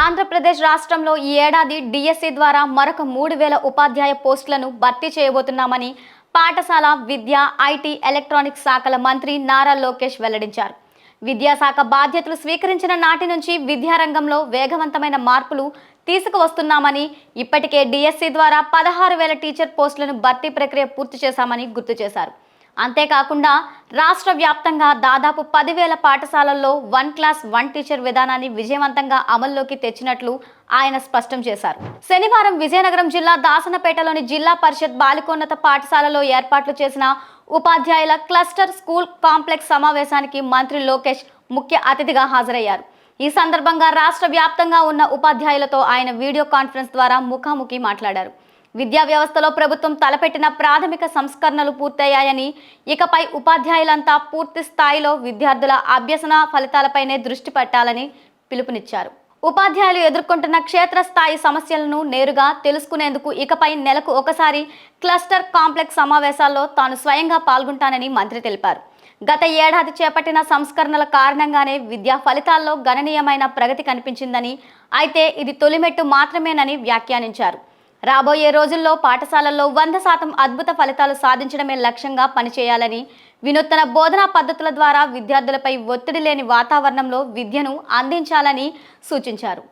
ఆంధ్రప్రదేశ్ రాష్ట్రంలో ఈ ఏడాది డిఎస్సి ద్వారా మరొక 3,000 ఉపాధ్యాయ పోస్టులను భర్తీ చేయబోతున్నామని పాఠశాల విద్య, ఐటీ, ఎలక్ట్రానిక్స్ శాఖల మంత్రి నారా లోకేష్ వెల్లడించారు. విద్యాశాఖ బాధ్యతలు స్వీకరించిన నాటి నుంచి విద్యారంగంలో వేగవంతమైన మార్పులు తీసుకువస్తున్నామని, ఇప్పటికే డిఎస్సి ద్వారా 16,000 టీచర్ పోస్టులను భర్తీ ప్రక్రియ పూర్తి చేశామని గుర్తు చేశారు. అంతేకాకుండా రాష్ట్ర వ్యాప్తంగా దాదాపు 10,000 పాఠశాలల్లో 1 క్లాస్ 1 టీచర్ విధానాన్ని విజయవంతంగా అమల్లోకి తెచ్చినట్లు ఆయన స్పష్టం చేశారు. శనివారం విజయనగరం జిల్లా దాసనపేటలోని జిల్లా పరిషత్ బాలికోన్నత పాఠశాలలో ఏర్పాట్లు చేసిన ఉపాధ్యాయుల క్లస్టర్ స్కూల్ కాంప్లెక్స్ సమావేశానికి మంత్రి లోకేష్ ముఖ్య అతిథిగా హాజరయ్యారు. ఈ సందర్భంగా రాష్ట్ర వ్యాప్తంగా ఉన్న ఉపాధ్యాయులతో ఆయన వీడియో కాన్ఫరెన్స్ ద్వారా ముఖాముఖి మాట్లాడారు. విద్యా వ్యవస్థలో ప్రభుత్వం తలపెట్టిన ప్రాథమిక సంస్కరణలు పూర్తయ్యాయని, ఇకపై ఉపాధ్యాయులంతా పూర్తి స్థాయిలో విద్యార్థుల అభ్యసన ఫలితాలపైనే దృష్టి పెట్టాలని పిలుపునిచ్చారు. ఉపాధ్యాయులు ఎదుర్కొంటున్న క్షేత్రస్థాయి సమస్యలను నేరుగా తెలుసుకునేందుకు ఇకపై నెలకు ఒకసారి క్లస్టర్ కాంప్లెక్స్ సమావేశాల్లో తాను స్వయంగా పాల్గొంటానని మంత్రి తెలిపారు. గత ఏడాది చేపట్టిన సంస్కరణల కారణంగానే విద్యా ఫలితాల్లో గణనీయమైన ప్రగతి కనిపించిందని, అయితే ఇది తొలిమెట్టు మాత్రమేనని వ్యాఖ్యానించారు. రాబోయే రోజుల్లో పాఠశాలల్లో 100% అద్భుత ఫలితాలు సాధించడమే లక్ష్యంగా పనిచేయాలని, వినూత్న బోధనా పద్ధతుల ద్వారా విద్యార్థులపై ఒత్తిడి లేని వాతావరణంలో విద్యను అందించాలని సూచించారు.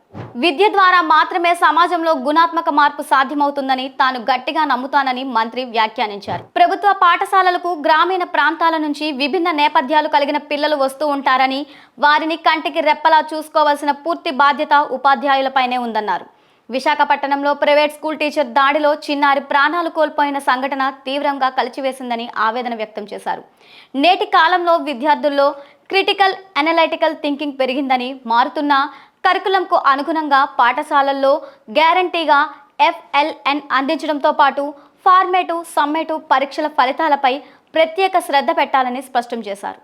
విద్య ద్వారా మాత్రమే సమాజంలో గుణాత్మక మార్పు సాధ్యమవుతుందని తాను గట్టిగా నమ్ముతానని మంత్రి వ్యాఖ్యానించారు. ప్రభుత్వ పాఠశాలలకు గ్రామీణ ప్రాంతాల నుంచి విభిన్న నేపథ్యాలు కలిగిన పిల్లలు వస్తూ ఉంటారని, వారిని కంటికి రెప్పలా చూసుకోవాల్సిన పూర్తి బాధ్యత ఉపాధ్యాయులపైనే ఉందన్నారు. విశాఖపట్నంలో ప్రైవేట్ స్కూల్ టీచర్ దాడిలో చిన్నారి ప్రాణాలు కోల్పోయిన సంఘటన తీవ్రంగా కలిచివేసిందని ఆవేదన వ్యక్తం చేశారు. నేటి కాలంలో విద్యార్థుల్లో క్రిటికల్ అనలైటికల్ థింకింగ్ పెరిగిందని, మారుతున్న కరికులంకు అనుగుణంగా పాఠశాలల్లో గ్యారంటీగా FLN అందించడంతో పాటు ఫార్మేటివ్, సమ్మేటివ్ పరీక్షల ఫలితాలపై ప్రత్యేక శ్రద్ధ పెట్టాలని స్పష్టం చేశారు.